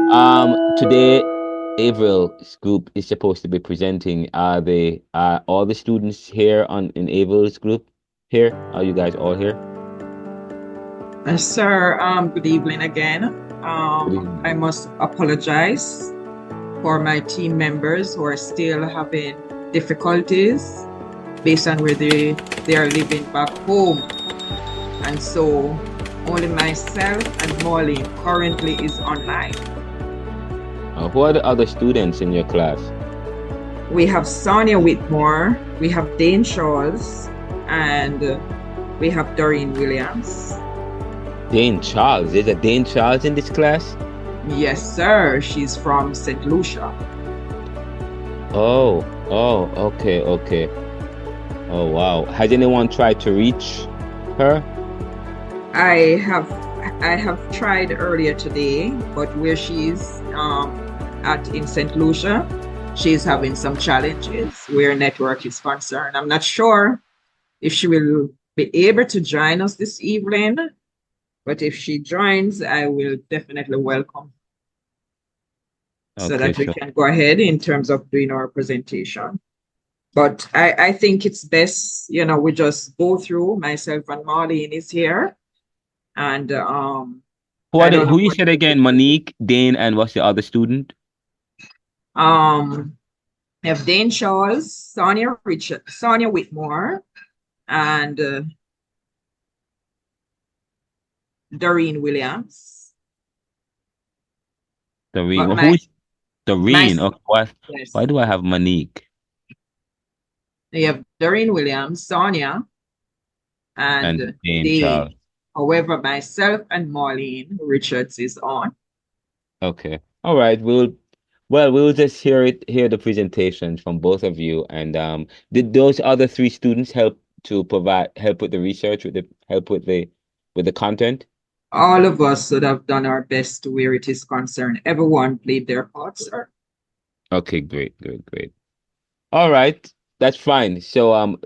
Today, Avril's group is supposed to be presenting. Are all the students here on in Avril's group here? Are you guys all here? Sir, good evening again. Good evening. I must apologize for my team members who are still having difficulties based on where they are living back home. And so only myself and Molly currently is online. Who are the other students in your class? We have Sonia Whitmore, we have Dane Charles, and we have Doreen Williams. Dane Charles. There's a Dane Charles in this class? Yes, sir. She's from St. Lucia. Oh, okay. Oh, wow. Has anyone tried to reach her? I have tried earlier today, but where she's at in St. Lucia, she's having some challenges where network is concerned. I'm not sure if she will be able to join us this evening, but if she joins, I will definitely welcome so Okay, that we sure. can go ahead in terms of doing our presentation. But I think it's best, we just go through. Myself and Marlene is here. And I don't know Who you what said again? Monique, Dane, and what's the other student? um we have Dane Charles, Sonia Whitmore, and Doreen Williams. Doreen. But Who's my Doreen? Okay, why yes, do I have Monique we have Doreen Williams, Sonia, and and Dane Charles? Dane. However, myself and Marlene Richards is on. Okay. All right. We'll just hear the presentations from both of you. And did those other three students help with the research, with the content? All of us should have done our best where it is concerned. Everyone played their part, sir. Okay, great. All right, that's fine. So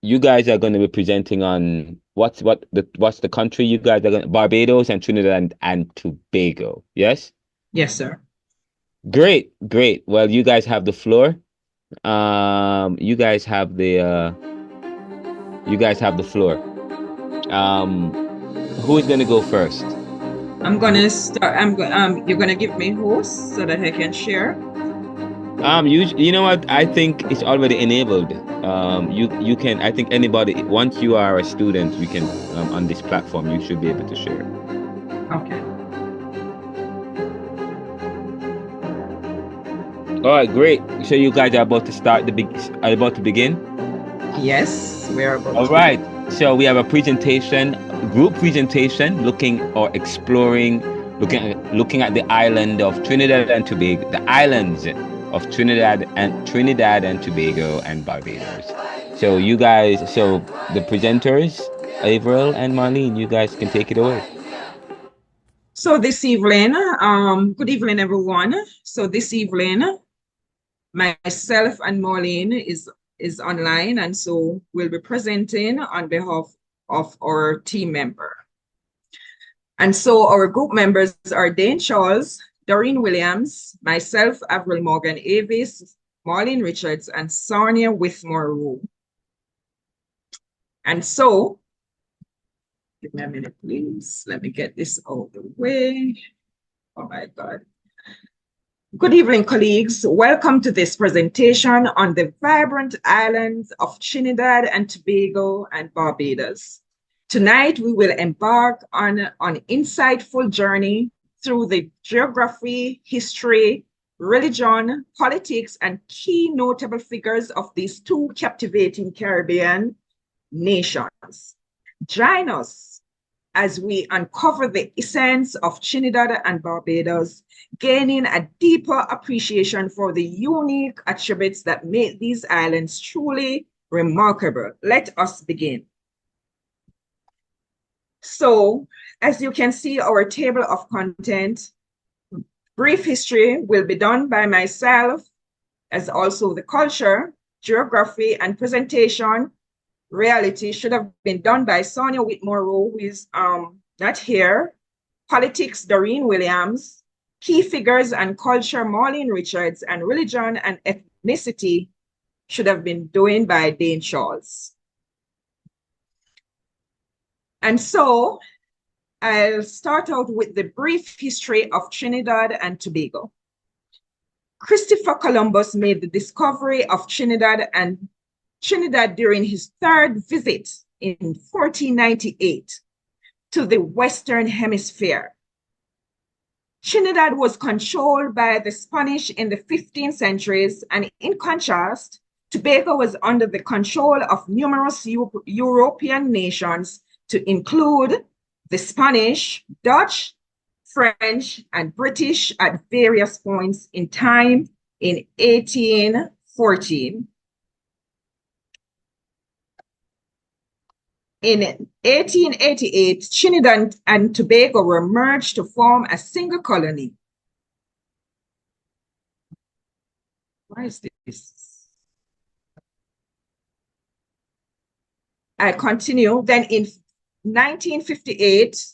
you guys are going to be presenting on what's the country you guys are going Barbados and Trinidad and Tobago. Yes? Yes, sir. Great. Well, you guys have the floor. You guys have the floor. Um, who is gonna go first? I'm gonna start. You're gonna give me host so that I can share. You know what? I think it's already enabled. You can. I think anybody once you are a student, you can on this platform. You should be able to share. Okay. All right, great. So you guys are about to are about to begin. Yes, we're about All to right. begin. So we have a group presentation, looking at the island of Trinidad and Tobago, the islands of Trinidad and Tobago and Barbados. So the presenters, Avril and Marlene, you guys can take it away. So this evening, good evening, everyone. So this evening, myself and Marlene is online, and so we'll be presenting on behalf of our team member. And so our group members are Dane Charles, Doreen Williams, myself, Avril Morgan Avis, Marlene Richards, and Sonia Whitmore. And so, give me a minute, please. Let me get this out of the way. Oh my God. Good evening, colleagues. Welcome to this presentation on the vibrant islands of Trinidad and Tobago and Barbados. Tonight, we will embark on an insightful journey through the geography, history, religion, politics, and key notable figures of these two captivating Caribbean nations. Join us as we uncover the essence of Trinidad and Barbados, gaining a deeper appreciation for the unique attributes that make these islands truly remarkable. Let us begin. So, as you can see, our table of content, brief history will be done by myself, as also the culture, geography, and presentation. Reality should have been done by Sonia Whitmore, who is not here. Politics, Doreen Williams. Key figures and culture, Marlene Richards, and religion and ethnicity should have been doing by Dane Charles. And so I'll start out with the brief history of Trinidad and Tobago. Christopher Columbus made the discovery of Trinidad during his third visit in 1498 to the Western Hemisphere. Trinidad was controlled by the Spanish in the 15th centuries, and in contrast, Tobago was under the control of numerous European nations, to include the Spanish, Dutch, French, and British at various points in time in 1814. In 1888, Trinidad and Tobago were merged to form a single colony. Why is this? I continue. Then in 1958,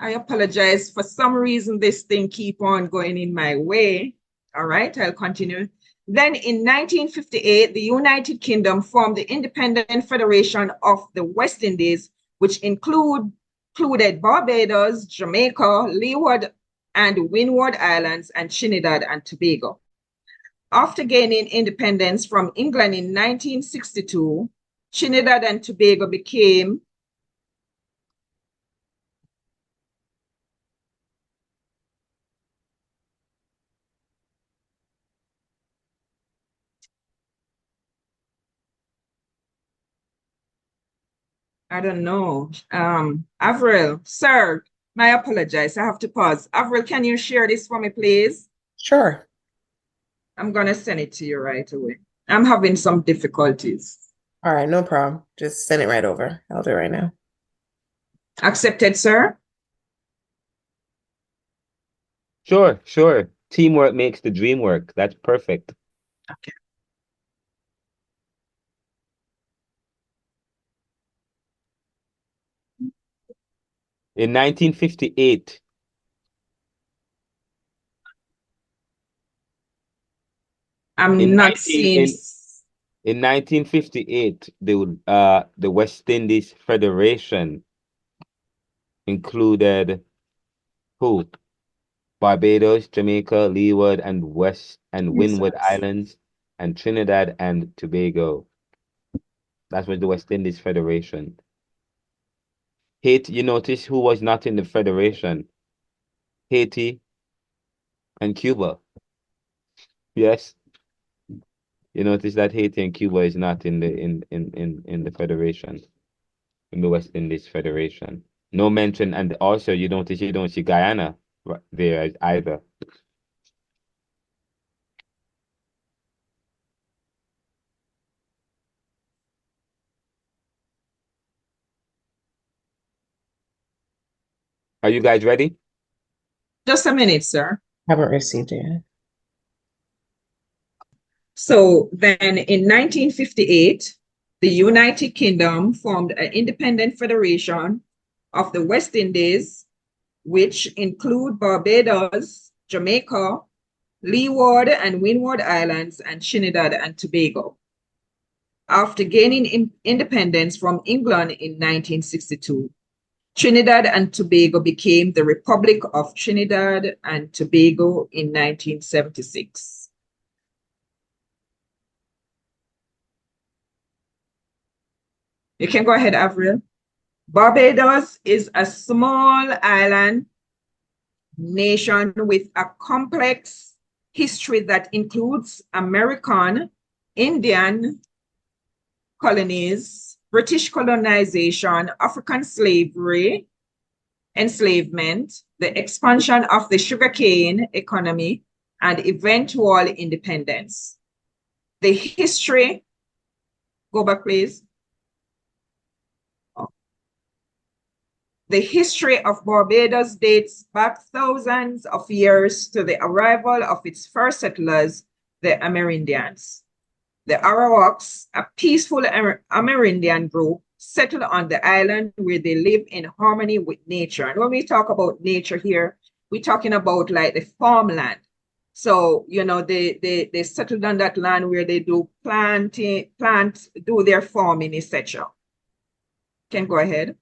I apologize, for some reason this thing keep on going in my way. All right, I'll continue. Then in 1958, the United Kingdom formed the Independent Federation of the West Indies, which included Barbados, Jamaica, Leeward and Windward Islands, and Trinidad and Tobago. After gaining independence from England in 1962, Trinidad and Tobago became I don't know. Avril, sir, I apologize. I have to pause. Avril, can you share this for me, please? Sure. I'm going to send it to you right away. I'm having some difficulties. All right, no problem. Just send it right over. I'll do it right now. Accepted, sir? Sure, sure. Teamwork makes the dream work. That's perfect. Okay. In 1958, I'm not seeing. In 1958, the West Indies Federation included who? Barbados, Jamaica, Leeward, and Windward Islands, and Trinidad and Tobago. That was the West Indies Federation. Haiti, you notice who was not in the Federation? Haiti and Cuba. Yes. You notice that Haiti and Cuba is not in the Federation, in the West Indies Federation. No mention, and also you don't see Guyana there either. Are you guys ready? Just a minute, sir. Haven't received it yet. So then in 1958, the United Kingdom formed an independent federation of the West Indies, which include Barbados, Jamaica, Leeward and Windward Islands, and Trinidad and Tobago. After gaining independence from England in 1962, Trinidad and Tobago became the Republic of Trinidad and Tobago in 1976. You can go ahead, Avril. Barbados is a small island nation with a complex history that includes American, Indian colonies, British colonization, African slavery, enslavement, the expansion of the sugarcane economy, and eventual independence. The history, go back please. The history of Barbados dates back thousands of years to the arrival of its first settlers, the Amerindians. The Arawaks, a peaceful Amerindian group, settled on the island where they live in harmony with nature. And when we talk about nature here, we're talking about like the farmland. So, you know, they settled on that land where they do do their farming, etc. Can go ahead.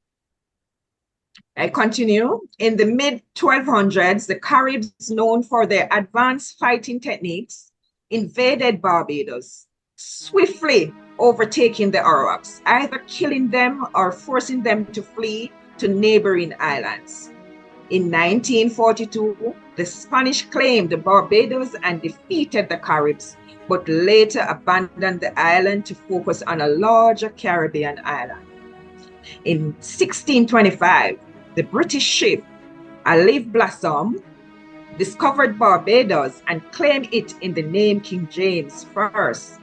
I continue. In the mid 1200s, the Caribs, known for their advanced fighting techniques, invaded Barbados, swiftly overtaking the Arabs, either killing them or forcing them to flee to neighboring islands. In 1942, the Spanish claimed Barbados and defeated the Caribs, but later abandoned the island to focus on a larger Caribbean island. In 1625, the British ship Olive Blossom discovered Barbados and claimed it in the name King James first.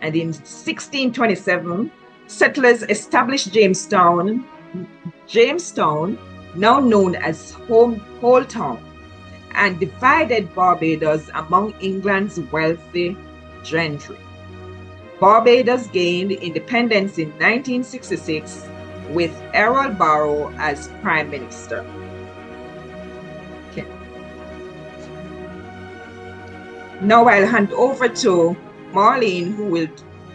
And in 1627, settlers established Jamestown, now known as Whole Town, and divided Barbados among England's wealthy gentry. Barbados gained independence in 1966 with Errol Barrow as Prime Minister. Okay. Now I'll hand over to Marlene, who will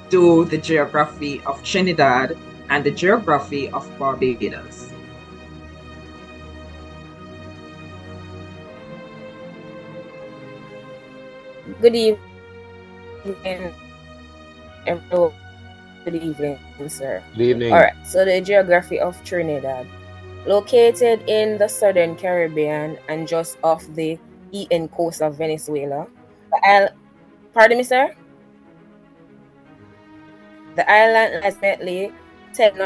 do the geography of Trinidad and the geography of Barbados. Good evening, everyone. Good evening, sir. Good evening. All right, so the geography of Trinidad. Located in the southern Caribbean and just off the eastern coast of Venezuela. Pardon me, sir? The island lies approximately 10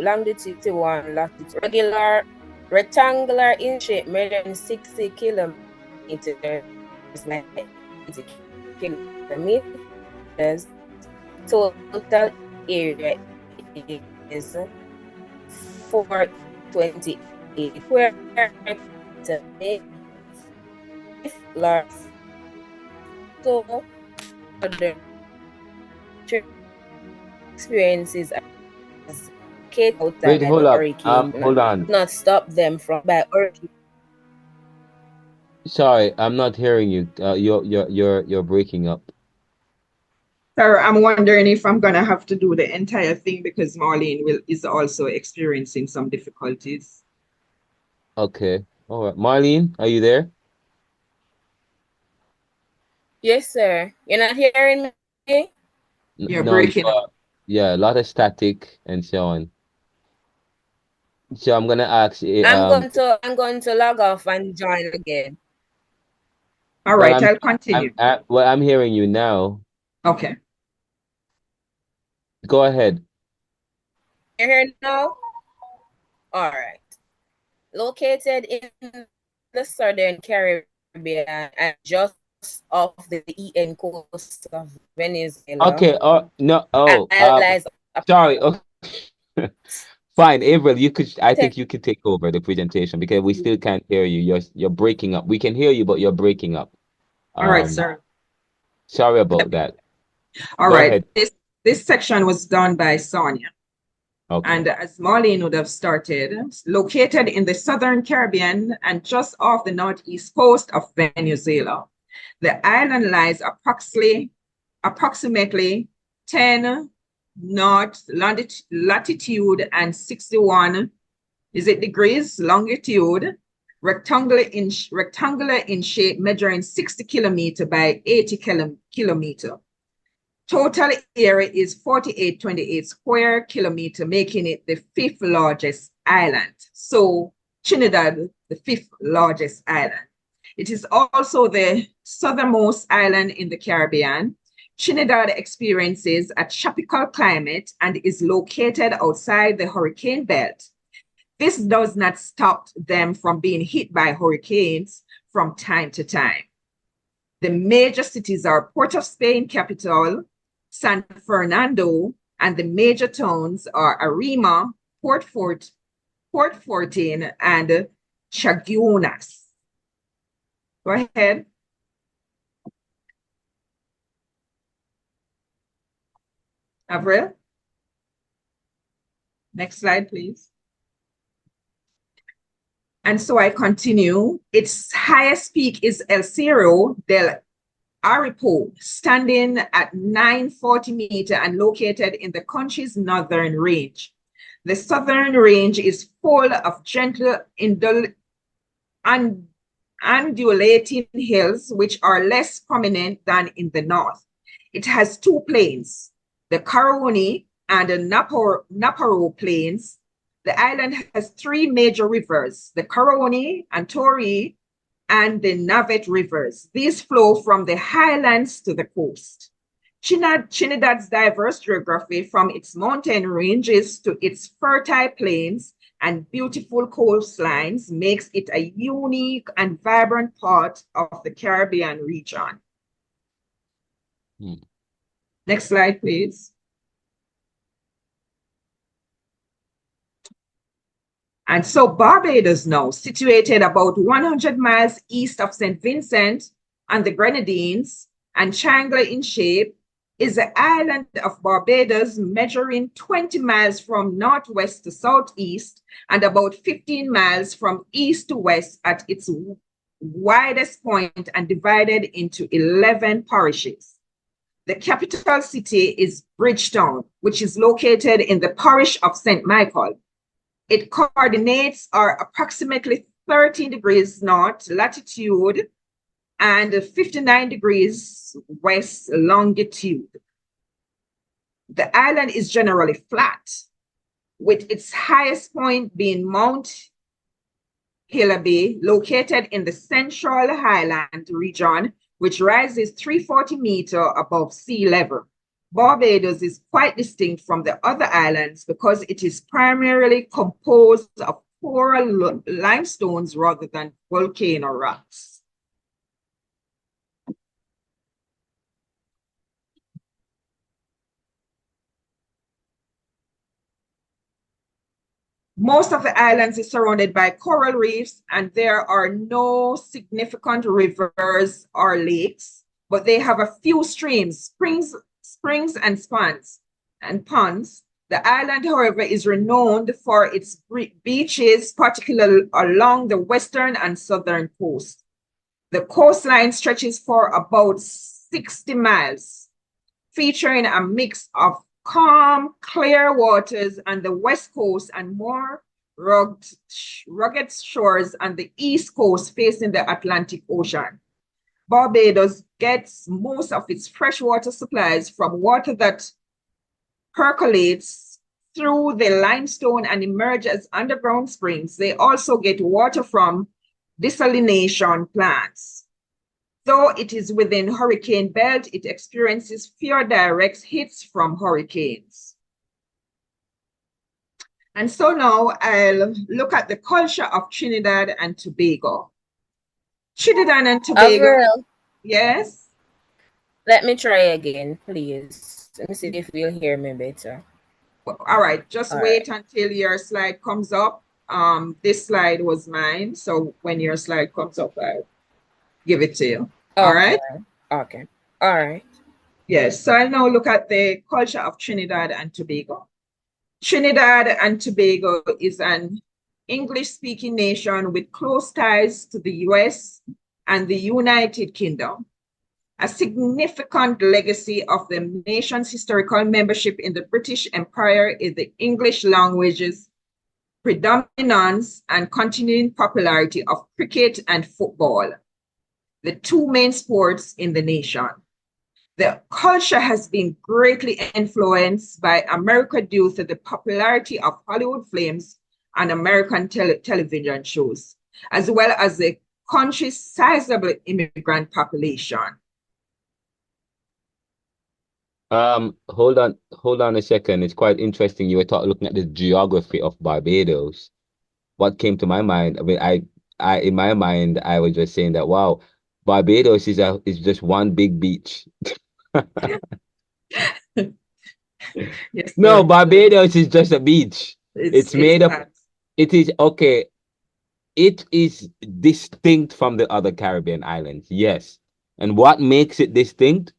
longitude to 1 latitude. Rectangular in shape, measuring 60 kilometers by 80 kilometers. Total area is 428 square kilometers. So the experiences as Kate outside Wait, hold up. hurricane Hold on. not stop them from by hurricane. Sorry, I'm not hearing you. You're breaking up. Sir, I'm wondering if I'm gonna have to do the entire thing because Marlene is also experiencing some difficulties. Okay. All right. Marlene, are you there? Yes, sir. You're not hearing me? You're No, you breaking are. up. Yeah, a lot of static and so on. So I'm gonna ask I'm going to log off and join again. All but right, I'll continue. I'm hearing you now. Okay. Go ahead. You're here now? All right. Located in the southern Caribbean and just off the eastern coast of Venezuela. Okay. No. Oh. Lies Sorry. Okay. Fine, April. I think you could take over the presentation because we still can't hear you. You're breaking up. We can hear you, but you're breaking up. All right, sir. Sorry about that. All Go right. ahead. This section was done by Sonia. Okay. And as Marlene would have started, located in the southern Caribbean and just off the northeast coast of Venezuela. The island lies approximately 10 north latitude and 61 degrees longitude, rectangular in shape, measuring 60 kilometer by 80 kilometer. Total area is 4828 square kilometer, making it the 5th largest island. So Trinidad, the 5th largest island. It is also the southernmost island in the Caribbean. Trinidad experiences a tropical climate and is located outside the hurricane belt. This does not stop them from being hit by hurricanes from time to time. The major cities are Port of Spain capital, San Fernando, and the major towns are Arima, Port Fortin, and Chaguanas. Go ahead. Avril. Next slide, please. And so I continue. Its highest peak is El Cerro del Aripo, standing at 940 meters and located in the country's northern range. The southern range is full of gentle undulating hills, which are less prominent than in the north. It has two plains, the Caroni and the Naparo plains. The island has three major rivers, the Caroni and Tori and the Navet rivers. These flow from the highlands to the coast. Trinidad's diverse geography, from its mountain ranges to its fertile plains and beautiful coastlines, makes it a unique and vibrant part of the Caribbean region. Next slide, please. And so Barbados, now situated about 100 miles east of St. Vincent and the Grenadines and triangular in shape, is the island of Barbados, measuring 20 miles from northwest to southeast and about 15 miles from east to west at its widest point, and divided into 11 parishes. The capital city is Bridgetown, which is located in the parish of St. Michael. Its coordinates are approximately 13 degrees north latitude and 59 degrees west longitude. The island is generally flat, with its highest point being Mount Hillaby, located in the central highland region, which rises 340 meters above sea level. Barbados is quite distinct from the other islands because it is primarily composed of coral limestones rather than volcano rocks. Most of the islands is surrounded by coral reefs, and there are no significant rivers or lakes, but they have a few streams, springs and ponds. The island, however, is renowned for its beaches, particularly along the western and southern coast. The coastline stretches for about 60 miles, featuring a mix of calm, clear waters on the west coast and more rugged shores on the east coast facing the Atlantic Ocean. Barbados gets most of its freshwater supplies from water that percolates through the limestone and emerges as underground springs. They also get water from desalination plants. Though it is within hurricane belt, it experiences fewer direct hits from hurricanes. And so now I'll look at the culture of Trinidad and Tobago. Trinidad and Tobago. Avril, Yes. let me try again, please. Let me see if you'll hear me better. All right, just All wait until your slide comes up. This slide was mine, so when your slide comes up, I'll give it to you. All right? Okay. All right. Yes, so I'll now look at the culture of Trinidad and Tobago. Trinidad and Tobago is an English-speaking nation with close ties to the US and the United Kingdom. A significant legacy of the nation's historical membership in the British Empire is the English language's predominance and continuing popularity of cricket and football, the two main sports in the nation. The culture has been greatly influenced by America due to the popularity of Hollywood films and American television shows, as well as the country's sizable immigrant population. Hold on a second. It's quite interesting. You were looking at the geography of Barbados. What came to my mind? I mean, I in my mind, I was just saying that wow, Barbados is just one big beach. Yes, No, sir. Barbados is just a beach. It's made up. that. It is okay. It is distinct from the other Caribbean islands. Yes. And what makes it distinct?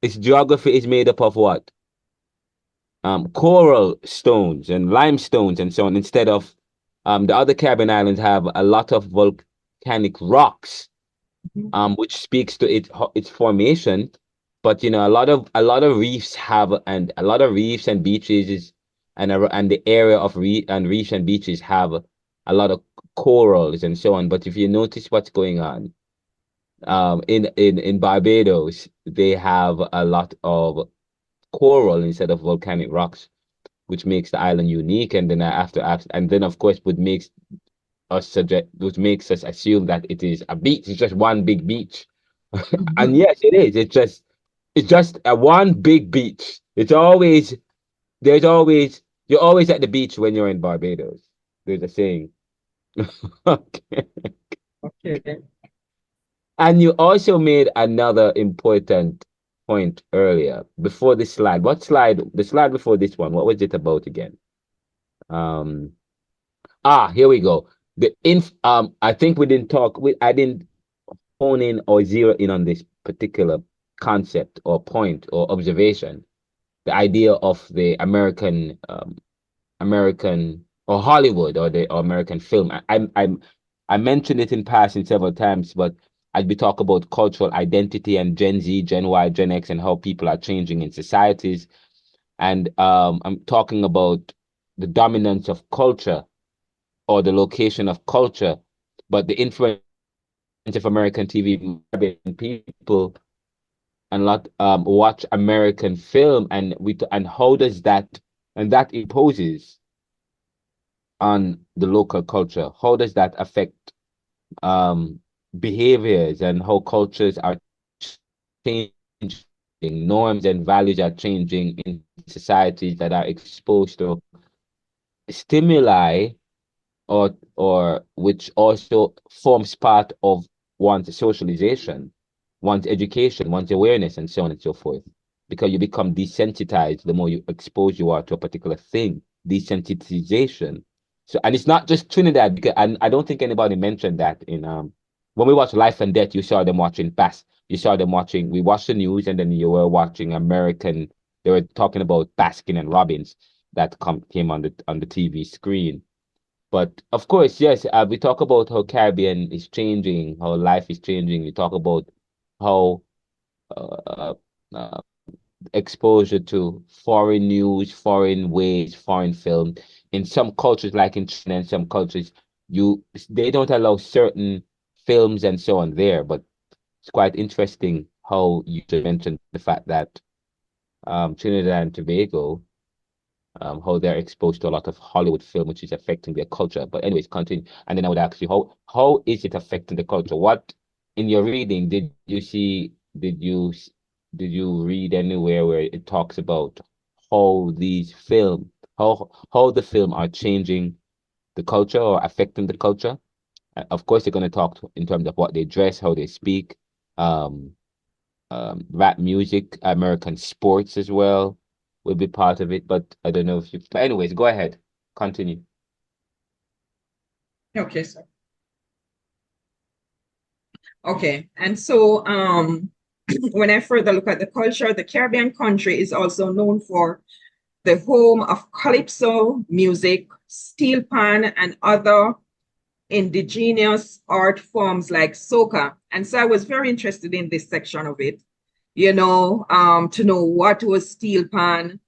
Its geography is made up of what? Coral stones and limestones and so on, instead of The other Caribbean islands have a lot of volcanic rocks, which speaks to its formation. But a lot of reefs have, and a lot of reefs and beaches and the area of reefs and beaches have a lot of corals and so on. But if you notice what's going on, in Barbados, they have a lot of coral instead of volcanic rocks, which makes the island unique. And then I have to ask, and then of course, which makes us assume that it is a beach. It's just one big beach, and yes, it is. It's just a one big beach. You're always at the beach when you're in Barbados. There's a saying. Okay. Okay. And you also made another important point earlier before this slide. What slide? The slide before this one. What was it about again? Here we go. I think we didn't talk. I didn't hone in or zero in on this particular concept or point or observation. The idea of the American or Hollywood or American film. I mentioned it in passing several times, but as we talk about cultural identity and Gen Z, Gen Y, Gen X, and how people are changing in societies, and I'm talking about the dominance of culture or the location of culture, but the influence of American TV. People and lot watch American film, and how does that imposes on the local culture? How does that affect behaviors and how cultures are changing, norms and values are changing in societies that are exposed to stimuli or which also forms part of one's socialization, one's education, one's awareness, and so on and so forth. Because you become desensitized the more you expose you are to a particular thing. Desensitization. So, and it's not just Trinidad, because and I don't think anybody mentioned that in when we watched Life and Death, you saw them watching we watched the news, and then you were watching American, they were talking about Baskin and Robbins that came on the TV screen. But of course, yes, we talk about how Caribbean is changing, how life is changing. We talk about how uh, uh, exposure to foreign news, foreign ways, foreign film. In some cultures, like in China, and some cultures, they don't allow certain films and so on there. But it's quite interesting how you just mentioned the fact that Trinidad and Tobago, how they're exposed to a lot of Hollywood film, which is affecting their culture. But anyways, continue. And then I would ask you, how is it affecting the culture? What in your reading did you read anywhere where it talks about how the film are changing the culture or affecting the culture? Of course, they're going to talk in terms of what they dress, how they speak, rap music, American sports as well will be part of it. But I don't know if you. But anyways, go ahead, continue. Okay, sir. Okay, and so when I further look at the culture, the Caribbean country is also known for the home of calypso music, steel pan, and other indigenous art forms like soca. And so I was very interested in this section of it, to know what was steel pan.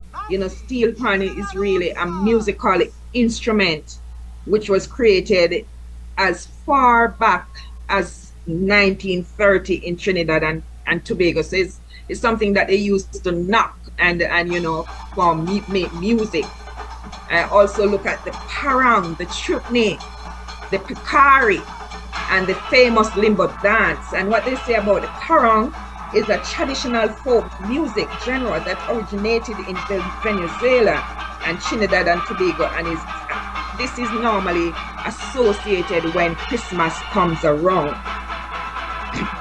Steel pan is really a musical instrument which was created as far back as 1930 in Trinidad and Tobago. So it's something that they used to knock and for make music. I also look at the parang, the chutney, the pikari, and the famous limbo dance. And what they say about the parang is a traditional folk music genre that originated in Venezuela and Trinidad and Tobago, and this is normally associated when Christmas comes around.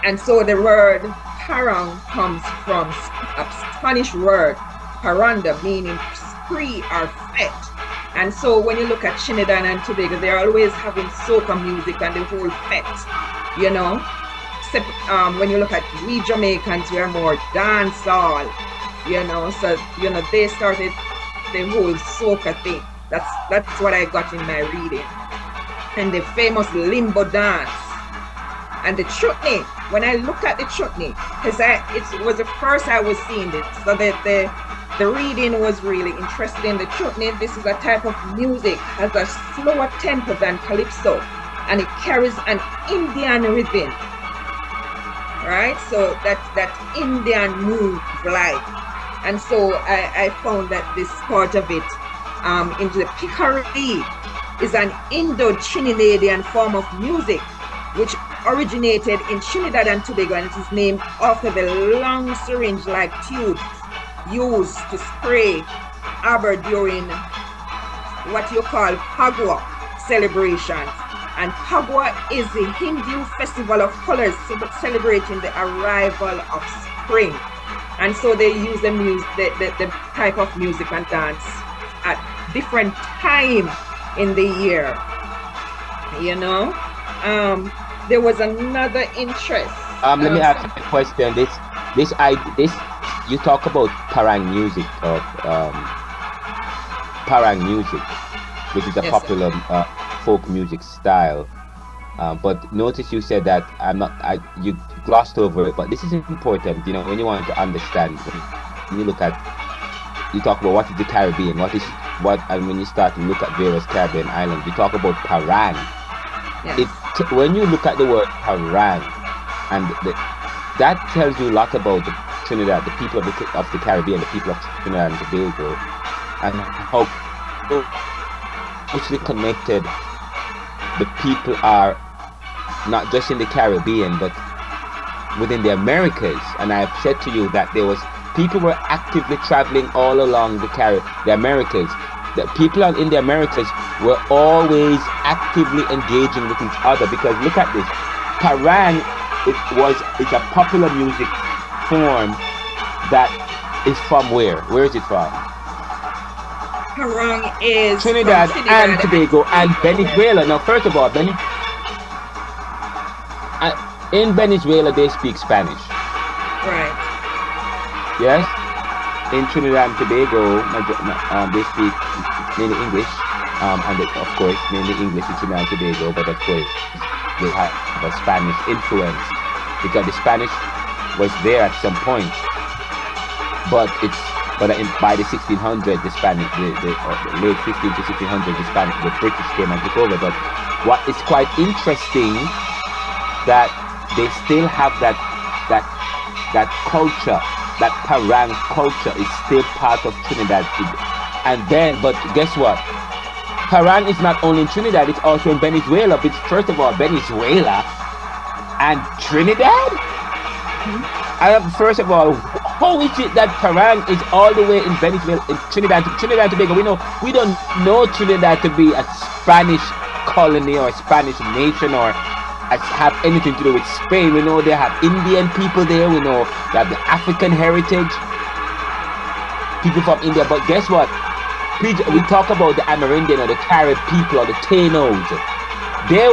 And so the word parang comes from a Spanish word paranda, meaning spree or fete. And so when you look at Trinidad and Tobago, they're always having soca music and the whole fete, Except when you look at we Jamaicans, we are more dancehall, So they started the whole soca thing. That's what I got in my reading. and the famous limbo dance and the chutney. When I look at the chutney, because it was the first I was seeing it, so that the reading was really interesting. The chutney, this is a type of music, has a slower tempo than calypso, and it carries an Indian rhythm, right? So that Indian move like. And so I found that this part of it, into the pickery, is an Indo-Trinidadian form of music which originated in Trinidad and Tobago, and it is named after the long syringe-like tubes used to spray arbor during what you call Phagua celebrations. And Phagua is the Hindu festival of colors celebrating the arrival of spring. And so they use the type of music and dance at different time in the year, you know. There was another interest. Let me ask you a question. This you talk about parang music, which is a popular folk music style. But notice you said that you glossed over it, but this is important, you know, when you want to understand, when you talk about what is the Caribbean, and when you start to look at various Caribbean islands, you talk about parang. Yes. When you look at the word parang, and that tells you a lot about the Trinidad, the people of the Caribbean, the people of Trinidad and Tobago, and how closely connected the people are, not just in the Caribbean, but within the Americas. And I've said to you that people were actively traveling all along the Americas. The people in the Americas were always actively engaging with each other, because look at this. Parang it's a popular music form that is from where? Where is it from? Parang is Trinidad and Tobago and Venezuela. Now, first of all, in Venezuela they speak Spanish. Right. Yes. In Trinidad and Tobago, they speak mainly English, and of course mainly English in Trinidad and Tobago. But of course they have a Spanish influence, because the Spanish was there at some point. But by the 1600s, the Spanish, the late 15 to 1600s, the British came and took over. But what is quite interesting, that they still have that culture, that parang culture is still part of Trinidad. But guess what? Parang is not only in Trinidad, it's also in Venezuela. But first of all, Venezuela and Trinidad? First of all, how is it that parang is all the way in Venezuela, in Trinidad and Tobago? We don't know Trinidad to be a Spanish colony or a Spanish nation, or have anything to do with Spain. We know they have Indian people there. We know they have the African heritage, people from India. But guess what? We talk about the Amerindian or the Carib people or the Tainos. They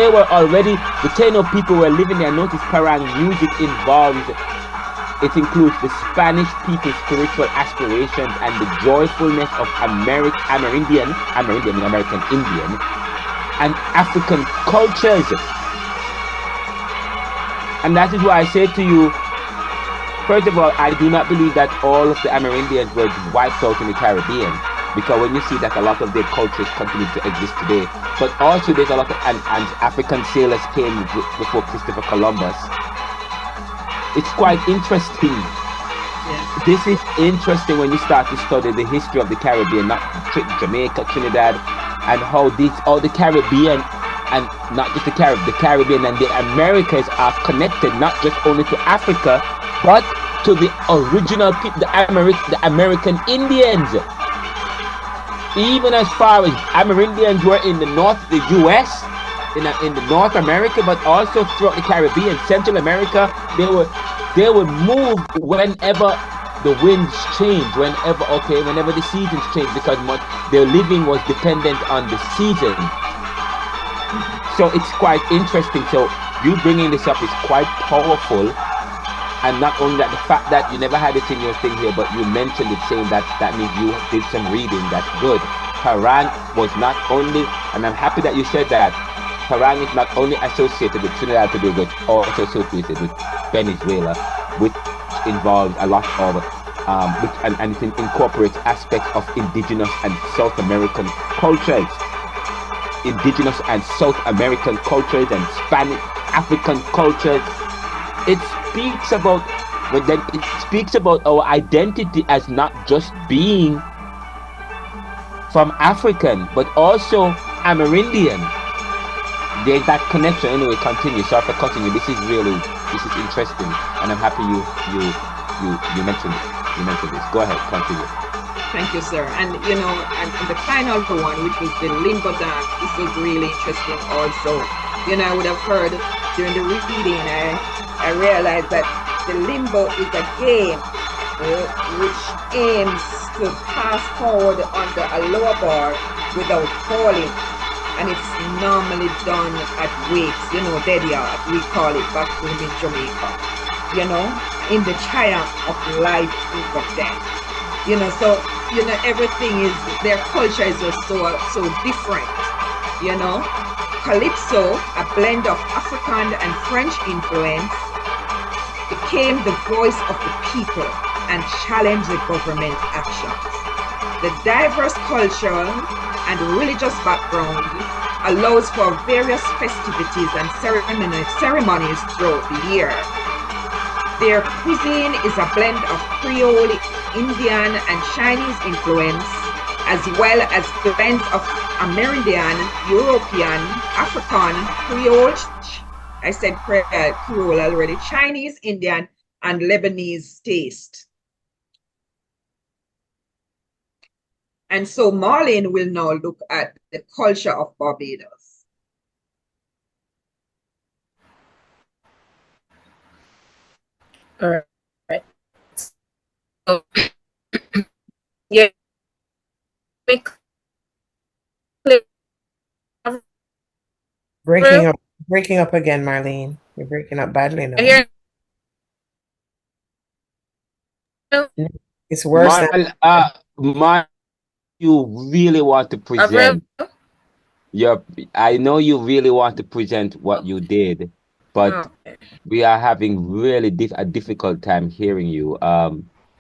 were already, the Taino people were living there. Notice parang music it includes the Spanish people's spiritual aspirations and the joyfulness of Amerindian Indian, and African cultures. And that is why I say to you, first of all, I do not believe that all of the Amerindians were wiped out in the Caribbean, because when you see that a lot of their cultures continue to exist today, but also there's a lot of and African sailors came before Christopher Columbus. It's quite interesting. Yeah. This is interesting when you start to study the history of the Caribbean, not Jamaica, Trinidad, and how all the Caribbean, and not just the Caribbean and the Americas are connected, not just only to Africa, but to the original people, the American Indians. Even as far as Amerindians were in the North, the U.S., in the North America, but also throughout the Caribbean, Central America, they would move whenever the winds change, whenever the seasons change, because their living was dependent on the season. So it's quite interesting. So you bringing this up is quite powerful. And not only that, the fact that you never had it in your thing here, but you mentioned it, saying that means you did some reading. That's good. Parang was not only, and I'm happy that you said that, Parang is not only associated with Trinidad and Tobago, it's also associated with Venezuela, which involves a lot of, and it incorporates aspects of indigenous and South American cultures, indigenous and South American cultures and Spanish African cultures. It speaks about, but then it speaks about our identity as not just being from African, but also Amerindian. There's that connection. Anyway, continue. Sorry for cutting you. This is interesting, and I'm happy you mentioned it. You mentioned this. Go ahead, continue. Thank you, sir. And and the final one, which was the limbo dance, this was really interesting also. I would have heard during the reading, I realized that the limbo is a game which aims to pass forward under a lower bar without falling. And it's normally done at weights, dead yard, we call it back home in Jamaica, in the triumph of life over death. So, everything is, their culture is just so different, Calypso, a blend of African and French influence, became the voice of the people and challenged the government actions. The diverse cultural and religious background allows for various festivities and ceremonies throughout the year. Their cuisine is a blend of Creole, Indian, and Chinese influence, as well as blends of Amerindian, European, African, Creole, I said Creole already, Chinese, Indian, and Lebanese taste. And so Marlene will now look at the culture of Barbados. All right. So, yeah, Breaking up again, Marlene. You're breaking up badly now. Here. It's worse than you really want to present. I know you really want to present what you did, but we are having really a difficult time hearing you.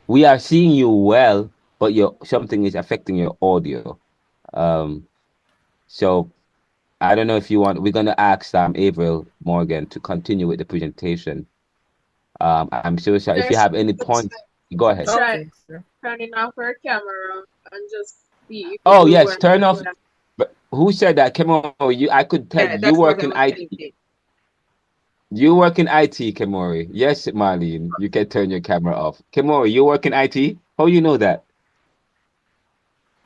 We are seeing you well, but something is affecting your audio. So I don't know if you want. We're gonna ask Avril Morgan to continue with the presentation. I'm so sorry. If you have any points, go ahead. Okay. Turning off her camera and just see if Oh yes, turn off. But who said that? Kemori, I could tell you work in IT. You work in IT, Kemori. Yes, Marlene, you can turn your camera off. Kemori, you work in IT? How you know that?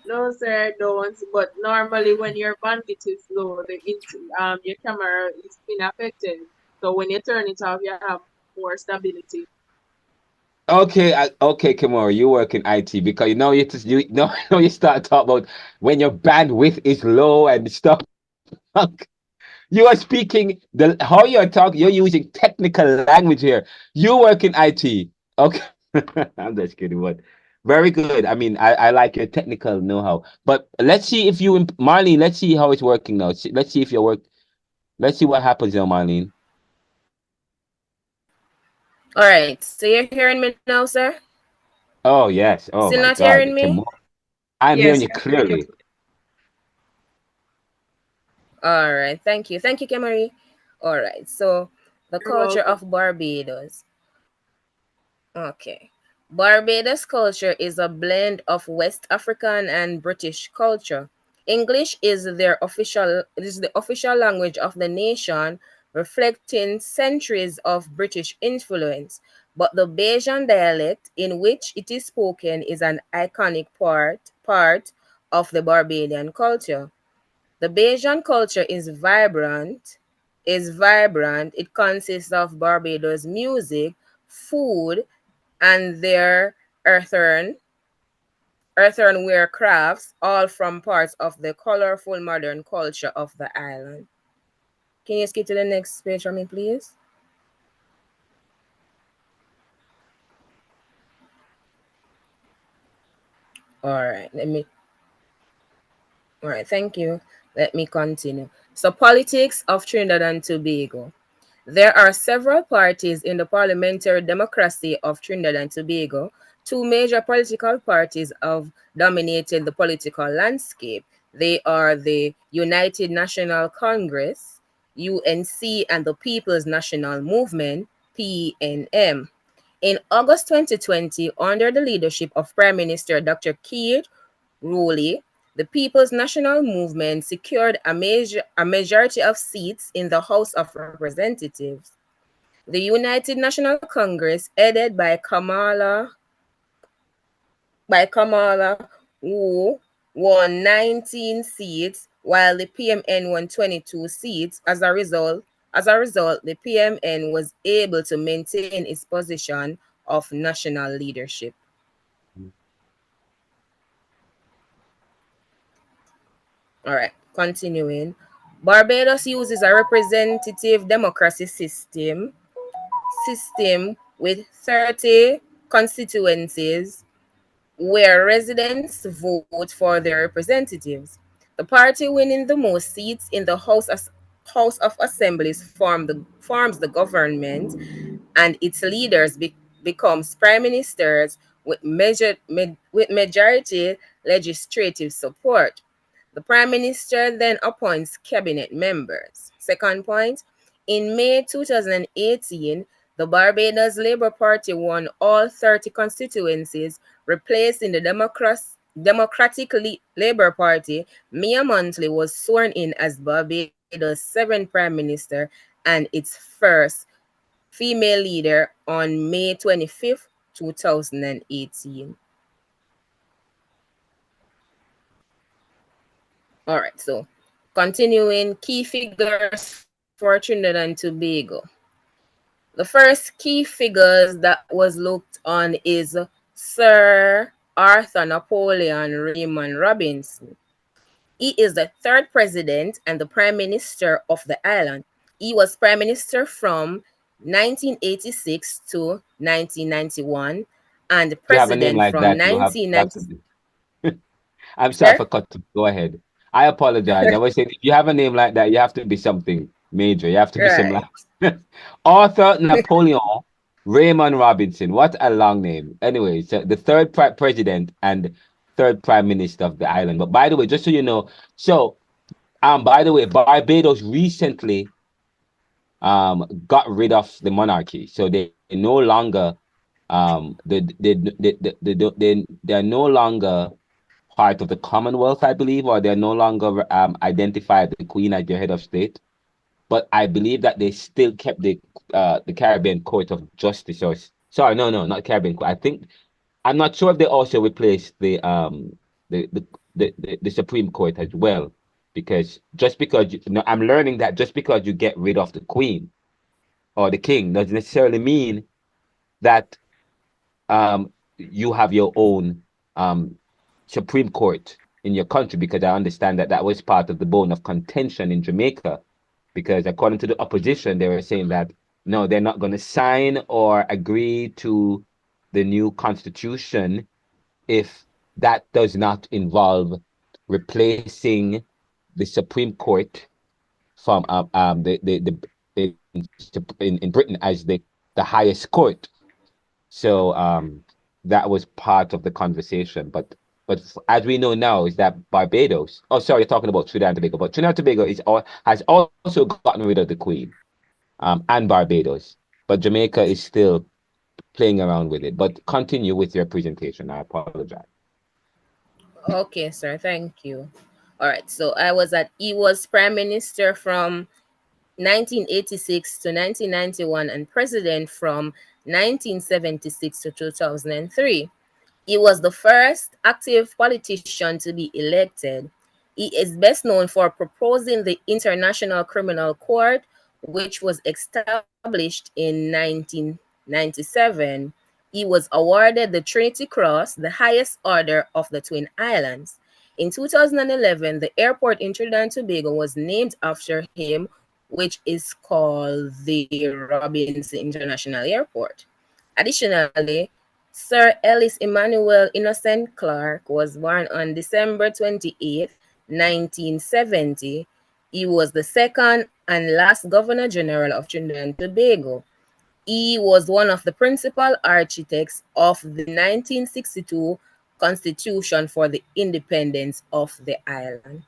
No, sir, I don't. But normally, when your bandwidth is low, your camera is unaffected. So when you turn it off, you have more stability. Okay, okay, Kemori, you work in IT because you start talking about when your bandwidth is low and stuff. You are speaking how you're talking. You're using technical language here. You work in IT. Okay, I'm just kidding. But very good. I mean, I like your technical know-how. But let's see if Marlene. Let's see how it's working now. Let's see if your work. Let's see what happens now, Marlene. All right. So you're hearing me now, sir? Oh yes. Oh Still my not God. hearing me? I'm hearing you clearly. All right. Thank you. Thank you, Kemari. All right. So the culture of Barbados. Okay. Barbados culture is a blend of West African and British culture. English is the official language of the nation, reflecting centuries of British influence. But the Bajan dialect in which it is spoken is an iconic part of the Barbadian culture. The Bajan culture is vibrant. It consists of Barbados music, food, and their earthenware crafts, all from parts of the colorful modern culture of the island. Can you skip to the next page for me, please? All right, let me. All right, thank you. Let me continue. So, politics of Trinidad and Tobago. There are several parties in the parliamentary democracy of Trinidad and Tobago. Two major political parties have dominated the political landscape. They are the United National Congress, UNC, and the People's National Movement, PNM. In August 2020, under the leadership of Prime Minister Dr. Keir Rowley, the People's National Movement secured a majority of seats in the House of Representatives. The United National Congress, headed by Kamala, who won 19 seats, while the PMN won 22 seats. As a result, the PMN was able to maintain its position of national leadership. All right, continuing. Barbados uses a representative democracy system with 30 constituencies where residents vote for their representatives. The party winning the most seats in the House of Assemblies forms the government, and its leaders becomes prime ministers with majority legislative support. The prime minister then appoints cabinet members. Second point, in May 2018, the Barbados Labour Party won all 30 constituencies, replacing the Democratic Labour Party. Mia Montley was sworn in as Barbados' seventh prime minister and its first female leader on May 25th, 2018. All right, so continuing, key figures for Trinidad and Tobago. The first key figures that was looked on is Sir Arthur Napoleon Raymond Robinson. He is the third president and the prime minister of the island. He was prime minister from 1986 to 1991 and If you have a name president like from that, you have to 1990. be. I'm sorry Sir? for cutting. Go ahead. I apologize. I was saying if you have a name like that, you have to be something major. You have to be some Right. like Arthur Napoleon Raymond Robinson. What a long name. Anyway, so the third president and third prime minister of the island. But by the way, just so you know, so by the way, Barbados recently got rid of the monarchy, so they no longer they're no longer part of the Commonwealth, I believe, or they're no longer identified the Queen as their head of state. But I believe that they still kept the Caribbean Court of Justice, or sorry, no, not Caribbean Court. I think I'm not sure if they also replaced the Supreme Court as well, because just because I'm learning that just because you get rid of the Queen or the King doesn't necessarily mean that you have your own Supreme Court in your country, because I understand that that was part of the bone of contention in Jamaica, because according to the opposition, they were saying that no, they're not going to sign or agree to the new constitution if that does not involve replacing the Supreme Court from in Britain as the highest court. So that was part of the conversation. But as we know now, is that Barbados? Oh, sorry, you're talking about Trinidad and Tobago. But Trinidad and Tobago has also gotten rid of the Queen, and Barbados. But Jamaica is still playing around with it. But continue with your presentation. I apologize. Okay, sir. Thank you. All right. So he was prime minister from 1986 to 1991 and president from 1976 to 2003. He was the first active politician to be elected. He is best known for proposing the International Criminal Court, which was established in 1997. He was awarded the Trinity Cross, the highest order of the Twin Islands. In 2011, the airport in Trinidad and Tobago was named after him, which is called the Robinson International Airport. Additionally, Sir Ellis Emmanuel Innocent Clark was born on December 28, 1970, he was the second and last Governor General of Trinidad and Tobago. He was one of the principal architects of the 1962 Constitution for the independence of the island.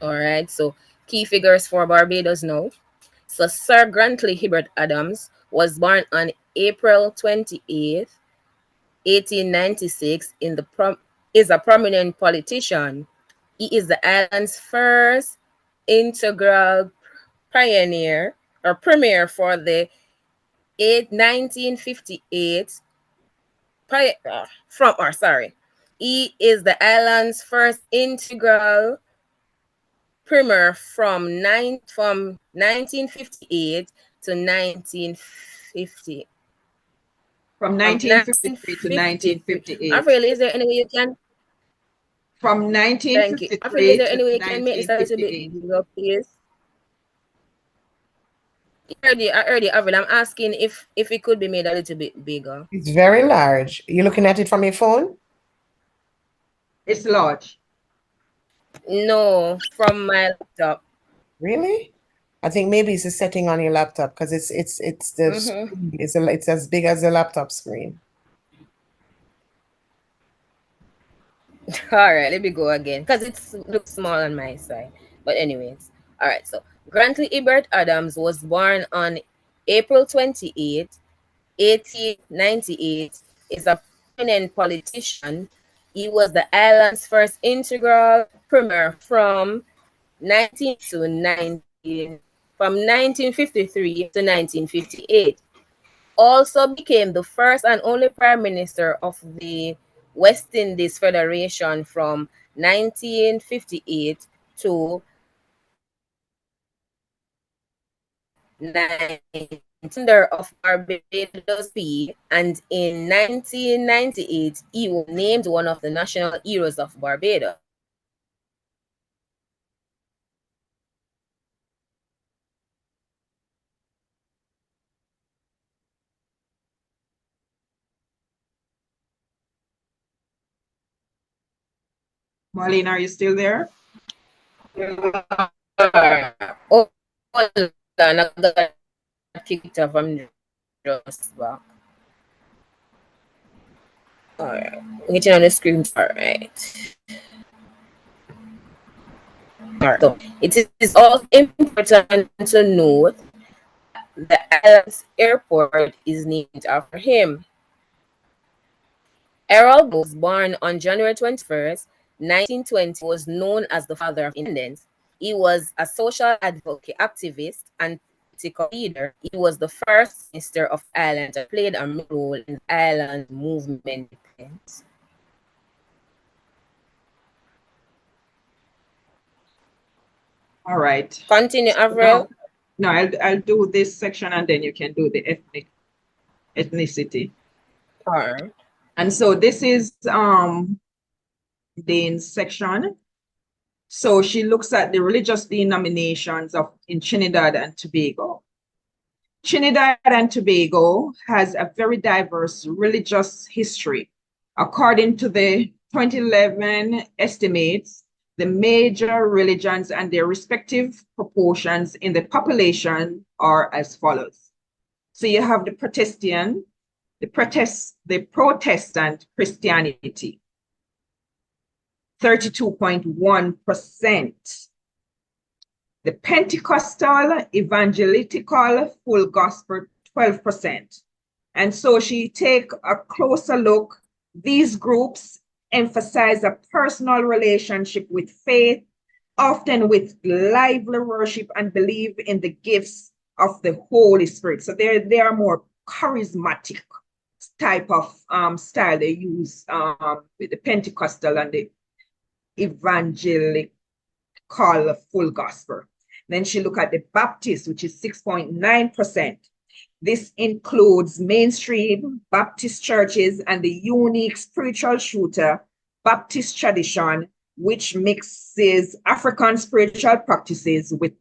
All right, so key figures for Barbados now. So Sir Grantley Hibbert Adams was born on April 28th, 1896 is a prominent politician. He is the island's first integral pioneer or premier for the 1958 he is the island's first integral premier from 1958 to 1950. From 1953 to 1958. Avril, is there any way you can? From Thank you. 1953 Avril, is there to any way you can make this a little bit 1958. bigger, please? I heard you, Avril. I'm asking if it could be made a little bit bigger. It's very large. You're looking at it from your phone? It's large. No, from my laptop. Really? I think maybe it's a setting on your laptop because it's the screen, it's as big as the laptop screen. All right, let me go again because it looks small on my side. But anyways, all right. So Grantley Hibbert Adams was born on April 28, 1898. Is a prominent politician. He was the island's first integral premier from 1953 to 1958. Also became the first and only prime minister of the West Indies Federation from 1958 to 19 of Barbados P, and in 1998 he was named one of the national heroes of Barbados. Marlene, are you still there? Oh, hold on, I got kicked off. I'm just back. All right, waiting on the screen. All right. All right. So it is also important to note the island's airport is named after him. Errol was born on January 21st, 1920, was known as the father of independence. He was a social advocate, activist, and political leader. He was the first minister of Ireland and played a main role in the island movement. All right. Continue, Avril. No, I'll do this section and then you can do the ethnicity. All right. And so this is Dane's section. So she looks at the religious denominations in Trinidad and Tobago. Trinidad and Tobago has a very diverse religious history. According to the 2011 estimates, the major religions and their respective proportions in the population are as follows. So you have the Protestant Christianity, 32.1%. The Pentecostal Evangelical Full Gospel, 12%. And so she take a closer look. These groups emphasize a personal relationship with faith, often with lively worship and believe in the gifts of the Holy Spirit. So they are more charismatic type of style they use with the Pentecostal and the Evangelical Full Gospel. Then she look at the Baptist, which is 6.9%. This includes mainstream Baptist churches and the unique spiritual shooter Baptist tradition, which mixes African spiritual practices with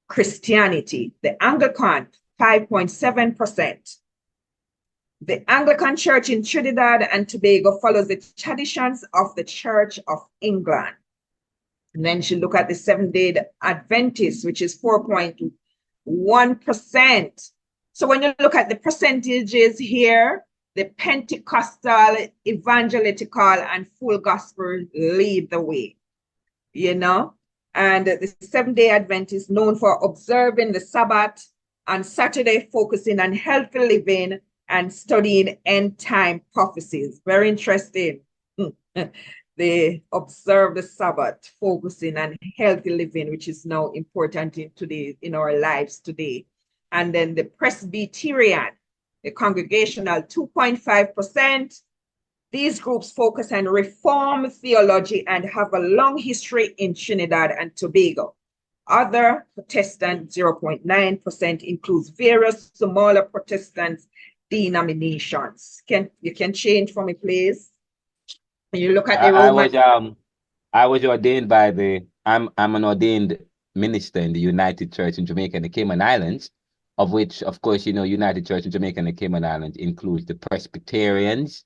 Christianity. The Anglican, 5.7%. The Anglican Church in Trinidad and Tobago follows the traditions of the Church of England. And then she look at the Seventh-day Adventists, which is 4.1%. So when you look at the percentages here, the Pentecostal, evangelical, and full gospel lead the way, you know. And the Seventh-day Adventists known for observing the Sabbath on Saturday, focusing on healthy living and studying end-time prophecies. Very interesting. They observe the Sabbath, focusing on healthy living, which is now important in our lives today. And then the Presbyterian, the Congregational, 2.5%. These groups focus on Reformed theology and have a long history in Trinidad and Tobago. Other Protestant, 0.9%, includes various smaller Protestant denominations. You can change for me, please? When you look at the Roman. I was ordained by I'm an ordained minister in the United Church in Jamaica and the Cayman Islands, of which, of course, you know, United Church in Jamaica and the Cayman Islands includes the Presbyterians,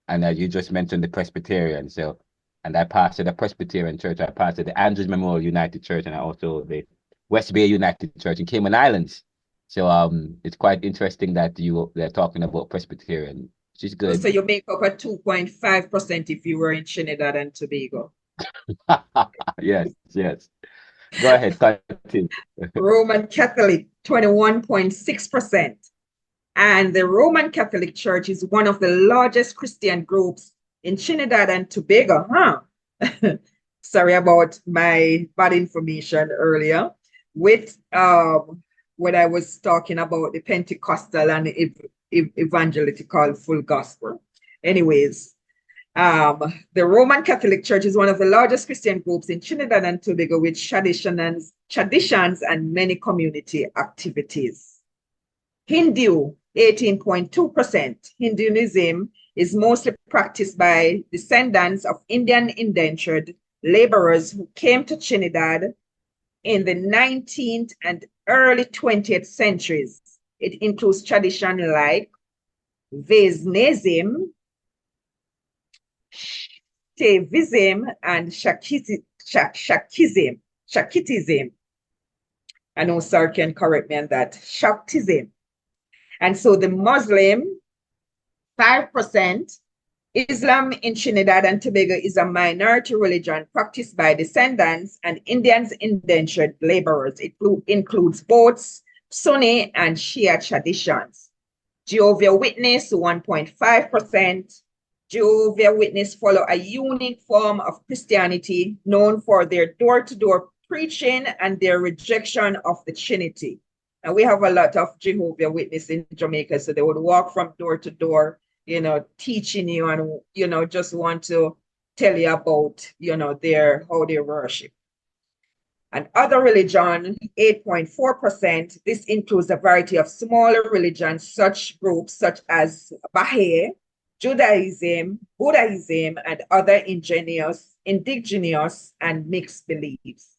and as you just mentioned, the Presbyterians. So, and I pastored the Presbyterian Church. I pastored the Andrews Memorial United Church, and I also the West Bay United Church in Cayman Islands. So, it's quite interesting that they're talking about Presbyterian, which is good. So you make up a 2.5% if you were in Trinidad and Tobago. Yes. Go ahead, continue. Roman Catholic, 21.6%. And the Roman Catholic Church is one of the largest Christian groups in Trinidad and Tobago, Sorry about my bad information earlier. With when I was talking about the Pentecostal and evangelical full gospel. Anyways, the Roman Catholic Church is one of the largest Christian groups in Trinidad and Tobago with traditions and many community activities. Hindu, 18.2%. Hinduism is mostly practiced by descendants of Indian indentured laborers who came to Trinidad in the 19th and early 20th centuries. It includes traditions like Vaishnavism, Shaivism, and Shaktism. I know sir can correct me on that. Shaktism. And so the Muslim, 5%. Islam in Trinidad and Tobago is a minority religion practiced by descendants and Indians indentured laborers. It includes both Sunni and Shia traditions. Jehovah's Witness, 1.5%. Jehovah's Witness follow a unique form of Christianity known for their door-to-door preaching and their rejection of the Trinity. And we have a lot of Jehovah's Witness in Jamaica, so they would walk from door to door, you know, teaching you and, you know, just want to tell you about, you know, how they worship. And other religion, 8.4%. This includes a variety of smaller religions, such groups such as Baha'i, Judaism, Buddhism, and other indigenous and mixed beliefs.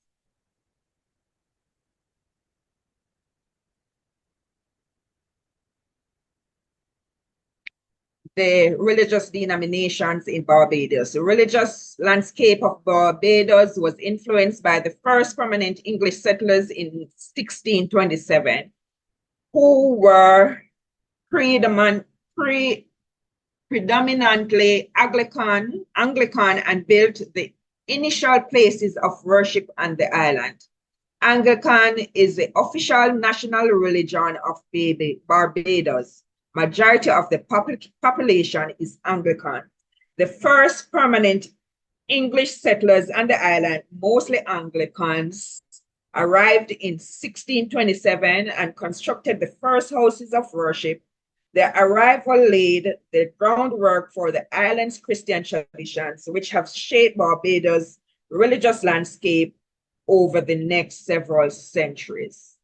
The religious denominations in Barbados. The religious landscape of Barbados was influenced by the first permanent English settlers in 1627, who were predominantly Anglican and built the initial places of worship on the island. Anglican is the official national religion of Barbados. Majority of the population is Anglican. The first permanent English settlers on the island, mostly Anglicans, arrived in 1627 and constructed the first houses of worship. Their arrival laid the groundwork for the island's Christian traditions, which have shaped Barbados' religious landscape over the next several centuries.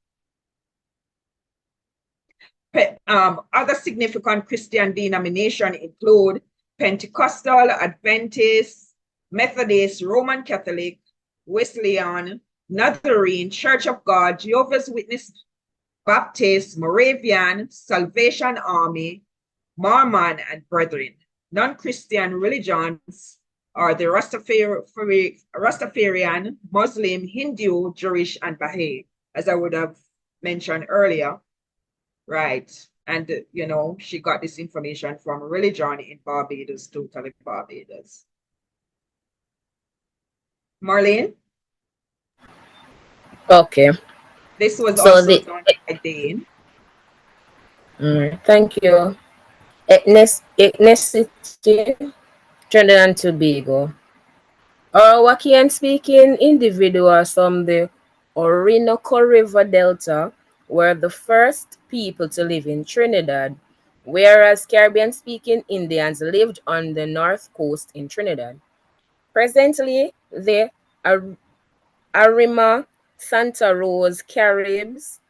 Other significant Christian denominations include Pentecostal, Adventist, Methodist, Roman Catholic, Wesleyan, Nazarene, Church of God, Jehovah's Witness, Baptist, Moravian, Salvation Army, Mormon and brethren. Non-Christian religions are the Rastafarian, Muslim, Hindu, Jewish, and Baha'i, as I would have mentioned earlier, right? And, you know, she got this information from Religion in Barbados, Totally Barbados. Marlene? Okay. This was So also the done by Dane. thank you. Ethnicity, Trinidad and Tobago. Arawakian speaking individuals from the Orinoco River Delta were the first people to live in Trinidad, whereas Caribbean speaking Indians lived on the north coast in Trinidad. Presently, the Arima Santa Rosa Caribs